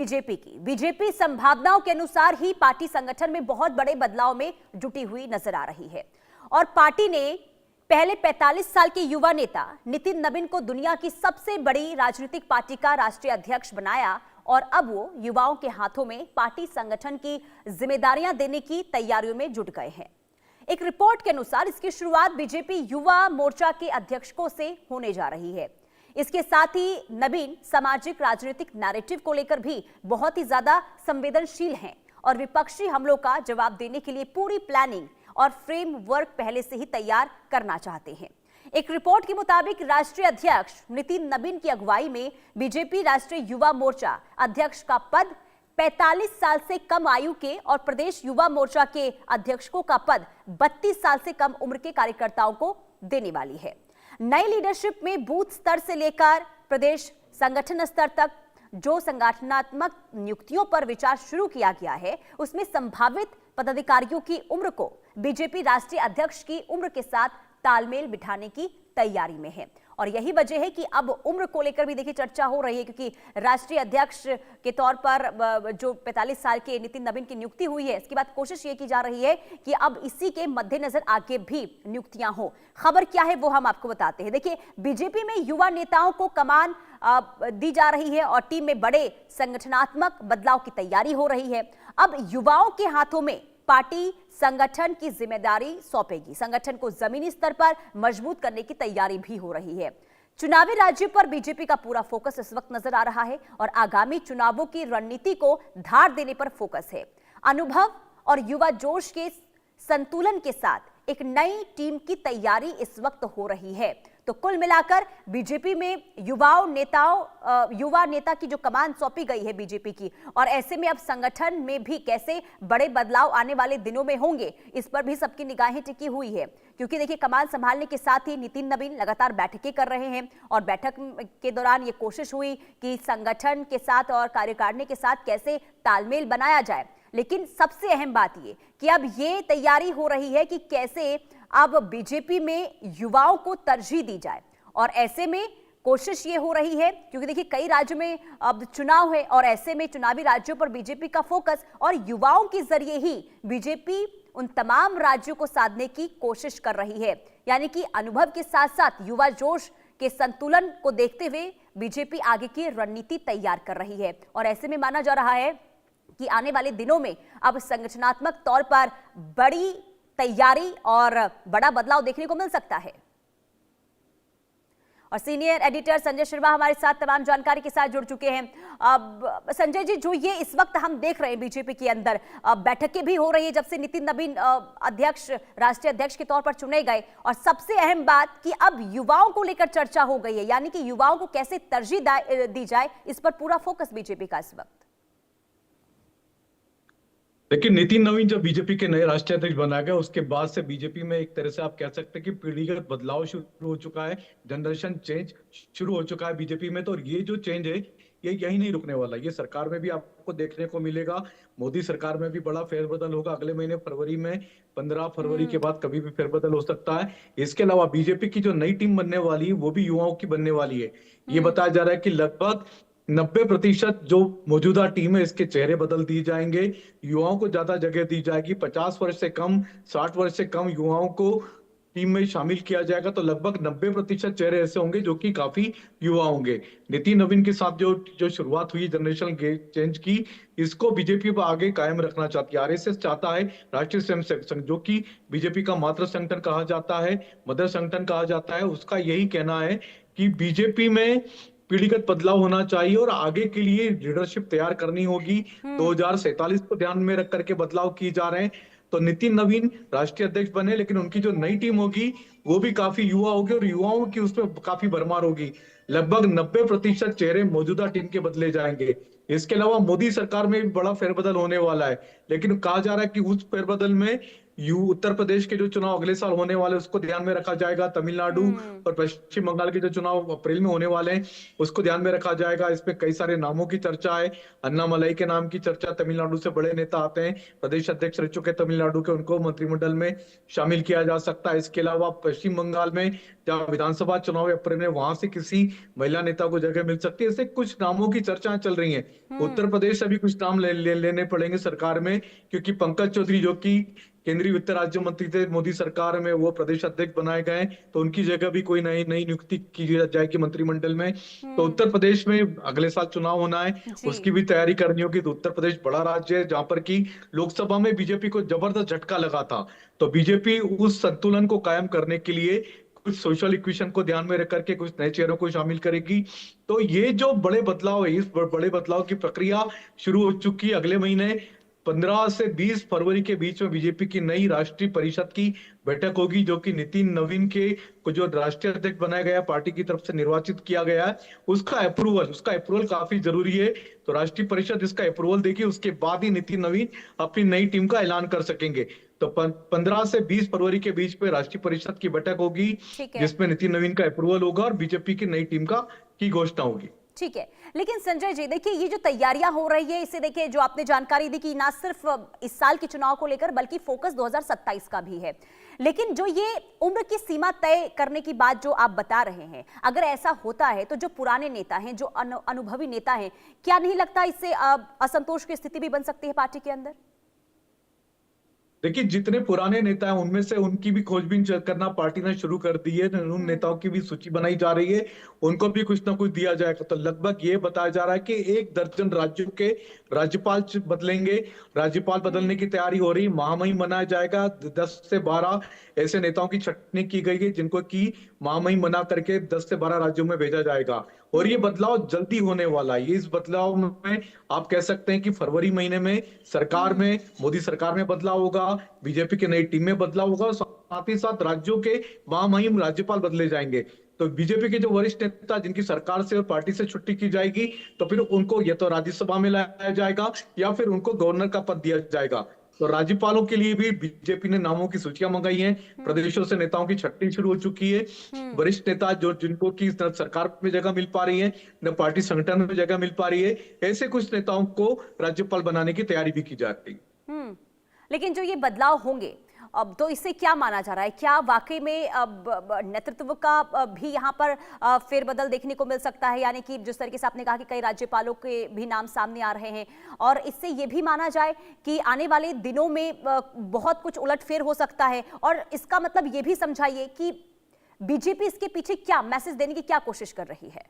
BJP संभावनाओं के अनुसार ही पार्टी संगठन में बहुत बड़े बदलाव में जुटी हुई नजर आ रही है और पार्टी ने पहले 45 साल के युवा नेता नितिन नवीन को दुनिया की सबसे बड़ी राजनीतिक पार्टी का राष्ट्रीय अध्यक्ष बनाया और अब वो युवाओं के हाथों में पार्टी संगठन की जिम्मेदारियां देने की तैयारियों में जुट गए हैं। एक रिपोर्ट के अनुसार इसकी शुरुआत बीजेपी युवा मोर्चा के अध्यक्षों से होने जा रही है। इसके साथ ही नवीन सामाजिक राजनीतिक नैरेटिव को लेकर भी बहुत ही ज्यादा संवेदनशील हैं और विपक्षी हमलों का जवाब देने के लिए पूरी प्लानिंग और फ्रेमवर्क पहले से ही तैयार करना चाहते हैं। एक रिपोर्ट के मुताबिक राष्ट्रीय अध्यक्ष नितिन नवीन की अगुवाई में बीजेपी राष्ट्रीय युवा मोर्चा अध्यक्ष का पद 45 साल से कम आयु के और प्रदेश युवा मोर्चा के अध्यक्षों का पद 32 साल से कम उम्र के कार्यकर्ताओं को देने वाली है। नई लीडरशिप में बूथ स्तर से लेकर प्रदेश संगठन स्तर तक जो संगठनात्मक नियुक्तियों पर विचार शुरू किया गया है, उसमें संभावित पदाधिकारियों की उम्र को बीजेपी राष्ट्रीय अध्यक्ष की उम्र के साथ तालमेल बिठाने की तैयारी में है और यही वजह है कि अब उम्र को लेकर भी देखिए चर्चा हो रही है, क्योंकि राष्ट्रीय अध्यक्ष के तौर पर जो 45 साल के नितिन नवीन की नियुक्ति हुई है, इसके बाद कोशिश ये की जा रही है कि अब इसी के मद्देनजर आगे भी नियुक्तियां हो। खबर क्या है वो हम आपको बताते हैं। देखिए, बीजेपी में युवा नेताओं को कमान दी जा रही है और टीम में बड़े संगठनात्मक बदलाव की तैयारी हो रही है। अब युवाओं के हाथों में पार्टी संगठन की जिम्मेदारी सौंपेगी। संगठन को जमीनी स्तर पर मजबूत करने की तैयारी भी हो रही है। चुनावी राज्यों पर बीजेपी का पूरा फोकस इस वक्त नजर आ रहा है और आगामी चुनावों की रणनीति को धार देने पर फोकस है। अनुभव और युवा जोश के संतुलन के साथ एक नई टीम की तैयारी इस वक्त हो रही है। तो कुल मिलाकर बीजेपी में युवा नेता की जो कमान सौंपी गई है बीजेपी की, और ऐसे में अब संगठन में भी कैसे बड़े बदलाव आने वाले दिनों में होंगे, इस पर भी सबकी निगाहें टिकी हुई है। क्योंकि देखिए, कमान संभालने के साथ ही नितिन नवीन लगातार बैठकें कर रहे हैं और बैठक के दौरान ये कोशिश हुई कि संगठन के साथ और कार्यकारिणी के साथ कैसे तालमेल बनाया जाए। लेकिन सबसे अहम बात ये कि अब ये तैयारी हो रही है कि कैसे अब बीजेपी में युवाओं को तरजीह दी जाए और ऐसे में कोशिश ये हो रही है, क्योंकि देखिए कई राज्यों में अब चुनाव है और ऐसे में चुनावी राज्यों पर बीजेपी का फोकस और युवाओं के जरिए ही बीजेपी उन तमाम राज्यों को साधने की कोशिश कर रही है। यानी कि अनुभव के साथ साथ युवा जोश के संतुलन को देखते हुए बीजेपी आगे की रणनीति तैयार कर रही है और ऐसे में माना जा रहा है कि आने वाले दिनों में अब संगठनात्मक तौर पर बड़ी तैयारी और बड़ा बदलाव देखने को मिल सकता है। और सीनियर एडिटर संजय शर्मा हमारे साथ तमाम जानकारी के साथ जुड़ चुके हैं। अब संजय जी, जो ये इस वक्त हम देख रहे हैं बीजेपी के अंदर बैठकें भी हो रही है जब से नितिन नवीन राष्ट्रीय अध्यक्ष के तौर पर चुने गए, और सबसे अहम बात कि अब युवाओं को लेकर चर्चा हो गई है, यानी कि युवाओं को कैसे तरजीह दी जाए, इस पर पूरा फोकस बीजेपी का इस वक्त। लेकिन नितिन नवीन जब बीजेपी के नए राष्ट्रीय अध्यक्ष बनाया गया, उसके बाद से बीजेपी में एक तरह से आप कह सकते हैं कि पीढ़ीगत बदलाव शुरू हो चुका है, जनरेशन चेंज शुरू हो चुका है बीजेपी में। तो ये जो चेंज है ये यही नहीं रुकने वाला, ये सरकार में भी आपको देखने को मिलेगा। मोदी सरकार में भी बड़ा फेरबदल होगा अगले महीने फरवरी में, 15 फरवरी के बाद कभी भी फेरबदल हो सकता है। इसके अलावा बीजेपी की जो नई टीम बनने वाली है वो भी युवाओं की बनने वाली है। ये बताया जा रहा है कि लगभग 90% जो मौजूदा टीम है इसके चेहरे बदल दिए जाएंगे, युवाओं को ज्यादा जगह दी जाएगी। 50 वर्ष से कम, 60 वर्ष से कम युवाओं को टीम में शामिल किया जाएगा। तो लगभग 90% चेहरे ऐसे होंगे जो कि काफी युवा होंगे। नितिन नवीन के साथ जो शुरुआत हुई जनरेशन चेंज की, इसको बीजेपी पर आगे कायम रखना चाहती है। आरएसएस चाहता है राष्ट्रीय स्वयंसेवक संघ, जो कि बीजेपी का मातृ संगठन कहा जाता है, मदर संगठन कहा जाता है, उसका यही कहना है कि बीजेपी में पीढ़ीगत बदलाव होना चाहिए और आगे के लिए लीडरशिप तैयार करनी होगी। 2047 को ध्यान में रख करके बदलाव किए जा रहे हैं। तो नितिन नवीन राष्ट्रीय अध्यक्ष बने, लेकिन उनकी जो नई टीम होगी वो भी काफी युवा होगी और युवाओं की उसमें काफी भरमार होगी। लगभग 90% चेहरे मौजूदा टीम के बदले जाएंगे। इसके अलावा मोदी सरकार में भी बड़ा फेरबदल होने वाला है, लेकिन कहा जा रहा है कि उस फेरबदल में यू उत्तर प्रदेश के जो चुनाव अगले साल होने वाले उसको ध्यान में रखा जाएगा, तमिलनाडु और पश्चिम बंगाल के जो चुनाव अप्रैल में होने वाले हैं उसको ध्यान में रखा जाएगा। इसमें कई सारे नामों की चर्चा है। अन्नामलाई के नाम की चर्चा, तमिलनाडु से बड़े नेता आते हैं, प्रदेश अध्यक्ष रह चुके तमिलनाडु के, उनको मंत्रिमंडल में शामिल किया जा सकता है। इसके अलावा पश्चिम बंगाल में जहाँ विधानसभा चुनाव है अप्रैल में, वहां से किसी महिला नेता को जगह मिल सकती है। ऐसे कुछ नामों की चर्चाएं चल रही हैं। उत्तर प्रदेश से भी कुछ नाम लेने पड़ेंगे सरकार में, क्योंकि पंकज चौधरी जो कि केंद्रीय वित्त राज्य मंत्री थे मोदी सरकार में, वो प्रदेश अध्यक्ष बनाए गए, तो उनकी जगह भी कोई नई नई नियुक्ति की जाएगी मंत्रिमंडल में। तो उत्तर प्रदेश में अगले साल चुनाव होना है, उसकी भी तैयारी करनी होगी। तो उत्तर प्रदेश बड़ा राज्य है जहां पर की लोकसभा में बीजेपी को जबरदस्त झटका लगा था। तो बीजेपी उस संतुलन को कायम करने के लिए कुछ सोशल इक्वेशन को ध्यान में रख करके कुछ नए चेहरों को शामिल करेगी। तो ये जो बड़े बदलाव है, इस बड़े बदलाव की प्रक्रिया शुरू हो चुकी है। अगले महीने 15 से 20 फरवरी के बीच में बीजेपी की नई राष्ट्रीय परिषद की बैठक होगी, जो कि नितिन नवीन के को जो राष्ट्रीय अध्यक्ष बनाया गया, पार्टी की तरफ से निर्वाचित किया गया है, उसका अप्रूवल काफी जरूरी है। तो राष्ट्रीय परिषद इसका अप्रूवल देगी, उसके बाद ही नितिन नवीन अपनी नई टीम का ऐलान कर सकेंगे। तो 15 से 20 फरवरी के बीच में राष्ट्रीय परिषद की बैठक होगी, जिसमें नितिन नवीन का अप्रूवल होगा और बीजेपी की नई टीम की घोषणा होगी। ठीक है, लेकिन संजय जी देखिए, ये जो तैयारियां हो रही है, इसे देखिए जो आपने जानकारी दी कि ना सिर्फ इस साल के चुनाव को लेकर बल्कि फोकस 2027 का भी है। लेकिन जो ये उम्र की सीमा तय करने की बात जो आप बता रहे हैं, अगर ऐसा होता है तो जो पुराने नेता हैं, जो अनुभवी नेता हैं, क्या नहीं लगता इससे असंतोष की स्थिति भी बन सकती है पार्टी के अंदर? देखिए, जितने पुराने नेता हैं उनमें से उनकी भी खोजबीन करना पार्टी ने शुरू कर दी है। उन नेताओं की भी सूची बनाई जा रही है, उनको भी कुछ ना कुछ दिया जाएगा। तो लगभग ये बताया जा रहा है कि 1 दर्जन राज्यों के राज्यपाल बदलेंगे। राज्यपाल बदलने की तैयारी हो रही, महामहिम बनाया जाएगा। 10 से 12 ऐसे नेताओं की छटनी की गई है जिनको की महामहिम बना करके 10 से 12 राज्यों में भेजा जाएगा। और ये बदलाव जल्दी होने वाला है। इस बदलाव में आप कह सकते हैं कि फरवरी महीने में सरकार में, मोदी सरकार में बदलाव होगा, बीजेपी की नई टीम में बदलाव होगा, साथ ही साथ राज्यों के महामहिम राज्यपाल बदले जाएंगे। तो बीजेपी के जो वरिष्ठ नेता जिनकी सरकार से और पार्टी से छुट्टी की जाएगी, तो फिर उनको या तो राज्यसभा में लाया जाएगा या फिर उनको गवर्नर का पद दिया जाएगा। तो राज्यपालों के लिए भी बीजेपी ने नामों की सूचियां मंगाई हैं। प्रदेशों से नेताओं की छटनी शुरू हो चुकी है। वरिष्ठ नेता जो जिनको की न सरकार में जगह मिल पा रही है, न पार्टी संगठन में जगह मिल पा रही है, ऐसे कुछ नेताओं को राज्यपाल बनाने की तैयारी भी की जा रही है। लेकिन जो ये बदलाव होंगे अब, तो इससे क्या माना जा रहा है? क्या वाकई में अब नेतृत्व का भी यहाँ पर फेरबदल देखने को मिल सकता है? यानी कि जिस तरीके से आपने कहा कि कई राज्यपालों के भी नाम सामने आ रहे हैं, और इससे ये भी माना जाए कि आने वाले दिनों में बहुत कुछ उलटफेर हो सकता है। और इसका मतलब ये भी समझाइए कि बीजेपी इसके पीछे क्या मैसेज देने की क्या कोशिश कर रही है?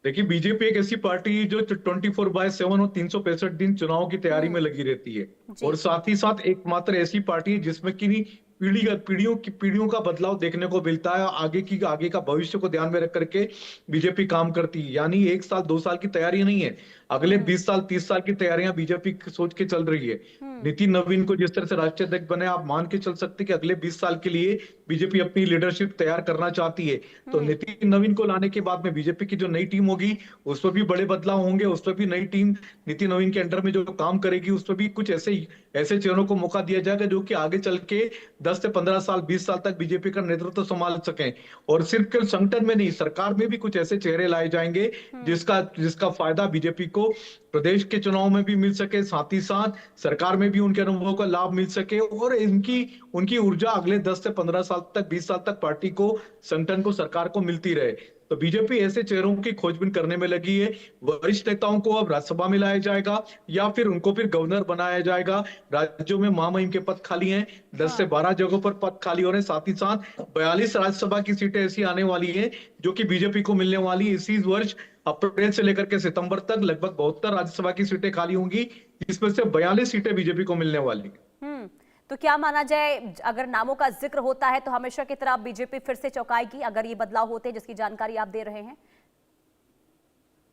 देखिए, बीजेपी एक ऐसी पार्टी जो 24/7 और 365 दिन चुनाव की तैयारी में लगी रहती है, और साथ ही साथ एकमात्र ऐसी पार्टी है जिसमें कि पीढ़ियों का बदलाव देखने को मिलता है। आगे का भविष्य को ध्यान में रख करके बीजेपी काम करती है। यानी 1 साल 2 साल की तैयारी नहीं है, अगले 20 साल 30 साल की तैयारियां बीजेपी सोच के चल रही है। नितिन नवीन को जिस तरह से राष्ट्रीय अध्यक्ष बने, आप मान के चल सकते कि अगले 20 साल के लिए बीजेपी अपनी लीडरशिप तैयार करना चाहती है। तो नितिन नवीन को लाने के बाद में बीजेपी की जो नई टीम होगी उसमें भी बड़े बदलाव होंगे। उसमें भी नई टीम नितिन नवीन के अंडर में जो काम करेगी, उसमें भी कुछ ऐसे चेहरों को मौका दिया जाएगा जो कि आगे चल के 10 से 15 साल 20 साल तक बीजेपी का नेतृत्व संभाल सकें। और सिर्फ केवल संगठन में नहीं, सरकार में भी कुछ ऐसे चेहरे लाए जाएंगे जिसका फायदा बीजेपी को प्रदेश के चुनाव में भी मिल सके, साथ ही साथ सरकार में भी उनके अनुभवों का लाभ मिल सके, और उनकी ऊर्जा अगले 10 से 15 साल तक 20 साल तक पार्टी को, संगठन को, सरकार को मिलती रहे। तो बीजेपी ऐसे चेहरों की खोजबीन करने में लगी है। वरिष्ठ नेताओं को अब राज्यसभा में लाया जाएगा या फिर उनको फिर गवर्नर बनाया जाएगा। राज्यों में महामहिम के पद खाली हैं, 10 से 12 जगहों पर पद खाली हो रहे हैं। साथ ही साथ 42 राज्यसभा की सीटें ऐसी आने वाली है जो कि बीजेपी को मिलने वाली है। इसी वर्ष अप्रैल से लेकर के सितंबर तक लगभग 72 राज्यसभा की सीटें खाली होंगी, जिसमें से 42 सीटें बीजेपी को मिलने वाली है। तो क्या माना जाए, अगर नामों का जिक्र होता है तो हमेशा की तरह बीजेपी फिर से चौंकाएगी अगर ये बदलाव होते हैं जिसकी जानकारी आप दे रहे हैं?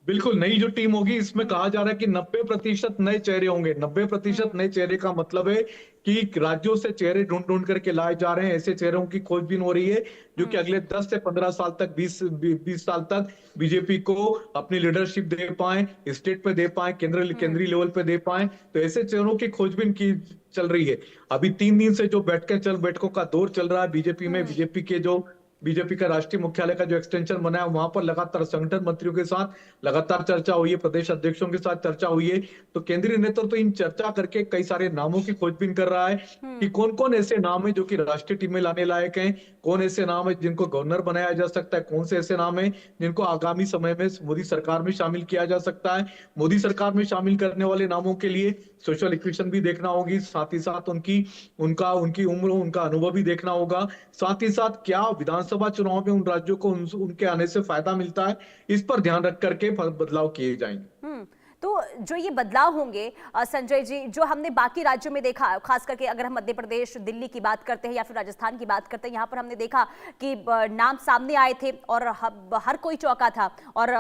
बिल्कुल, नई जो टीम होगी इसमें कहा जा रहा है कि 90% नए चेहरे होंगे। 90% नए चेहरे का मतलब है कि राज्यों से चेहरे ढूंढ करके लाए जा रहे हैं। ऐसे चेहरों की खोजबीन हो रही है जो कि अगले 10 से 15 साल तक, 20 साल तक बीजेपी को अपनी लीडरशिप दे पाए, स्टेट पे दे पाए, केंद्रीय लेवल पे दे पाए। तो ऐसे चेहरों की खोजबीन की चल रही है। अभी 3 दिन से जो बैठकों का दौर चल रहा है बीजेपी में, बीजेपी का राष्ट्रीय मुख्यालय का जो एक्सटेंशन बना है वहां पर लगातार संगठन मंत्रियों के साथ लगातार चर्चा हुई है, प्रदेश अध्यक्षों के साथ चर्चा हुई है। तो केंद्रीय नेतृत्व तो इन चर्चा करके कई सारे नामों की खोजबीन कर रहा है कि कौन कौन ऐसे नाम है जो कि राष्ट्रीय टीम में लाने लायक हैं, कौन ऐसे नाम है जिनको गवर्नर बनाया जा सकता है, कौन से ऐसे नाम है जिनको आगामी समय में मोदी सरकार में शामिल किया जा सकता है। मोदी सरकार में शामिल करने वाले नामों के लिए सोशल इक्वेशन भी देखना होगी, साथ ही साथ उनकी उम्र, उनका अनुभव भी देखना होगा, साथ ही साथ क्या विधानसभा चुनाव में उन राज्यों को उनके आने से फायदा मिलता है, इस पर ध्यान रख करके बदलाव किए जाएंगे। तो जो ये बदलाव होंगे संजय जी, जो हमने बाकी राज्यों में देखा, खास करके अगर हम मध्य प्रदेश, दिल्ली की बात करते हैं या फिर राजस्थान की बात करते हैं, यहाँ पर हमने देखा कि नाम सामने आए थे और हर कोई चौंका था। और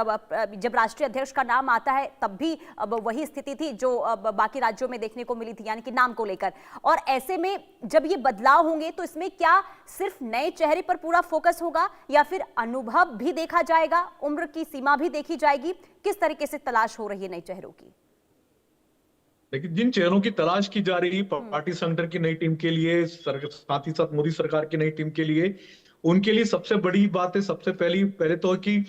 जब राष्ट्रीय अध्यक्ष का नाम आता है तब भी वही स्थिति थी जो बाकी राज्यों में देखने को मिली थी, यानी कि नाम को लेकर। और ऐसे में जब ये बदलाव होंगे तो इसमें क्या सिर्फ नए चेहरे पर पूरा फोकस होगा या फिर अनुभव भी देखा जाएगा, उम्र की सीमा भी देखी जाएगी? किस तरीके से तलाश हो रही है नए चेहरों की? लेकिन जिन चेहरों की तलाश की जा रही है पार्टी संगठन की नई टीम के लिए, साथ ही साथ मोदी सरकार की नई टीम के लिए, उनके लिए सबसे बड़ी बात है, सबसे पहले तो कि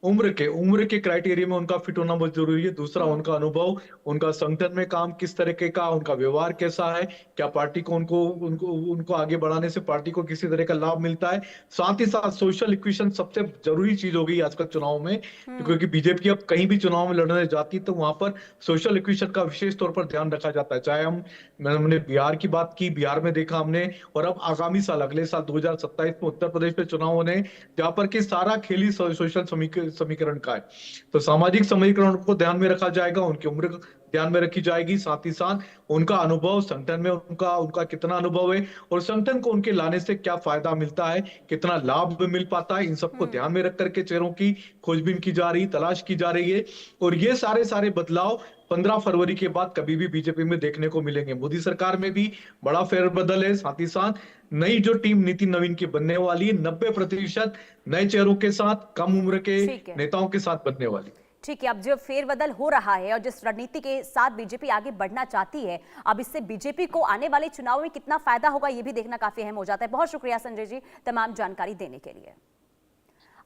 उम्र के क्राइटेरिया में उनका फिट होना बहुत जरूरी है। दूसरा, उनका अनुभव, उनका संगठन में काम किस तरीके का, उनका व्यवहार कैसा है, क्या पार्टी को उनको आगे बढ़ाने से पार्टी को किसी तरह का लाभ मिलता है। साथ ही साथ सोशल इक्वेशन सबसे जरूरी चीज हो गई आजकल चुनाव में, क्योंकि बीजेपी अब कहीं भी चुनाव में लड़ने जाती तो वहां पर सोशल इक्वेशन का विशेष तौर पर ध्यान रखा जाता है। चाहे हमने बिहार की बात की, बिहार में देखा हमने, और अब आगामी साल, अगले साल 2027 में उत्तर प्रदेश में चुनाव होने, जहां पर कि सारा खेल ही सोशल समीकरण का है। तो सामाजिक समीकरण को ध्यान में रखा जाएगा, उनकी उम्र ध्यान में रखी जाएगी, साथ ही साथ उनका अनुभव, संगठन में उनका कितना अनुभव है और संगठन को उनके लाने से क्या फायदा मिलता है, कितना लाभ मिल पाता है, इन सबको ध्यान में रख करके चेहरों की खोजबीन की जा रही, तलाश की जा रही है। और ये सारे बदलाव 15 फरवरी के बाद कभी भी बीजेपी में देखने को मिलेंगे। मोदी सरकार में भी बड़ा फेरबदल है, साथ ही साथ नई जो टीम नितिन नवीन की बनने वाली है, 90% नए चेहरों के साथ, कम उम्र के नेताओं के साथ बनने वाली। ठीक है, अब जो फेरबदल हो रहा है और जिस रणनीति के साथ बीजेपी आगे बढ़ना चाहती है, अब इससे बीजेपी को आने वाले चुनाव में कितना फायदा होगा ये भी देखना काफी अहम हो जाता है। बहुत शुक्रिया संजय जी तमाम जानकारी देने के लिए।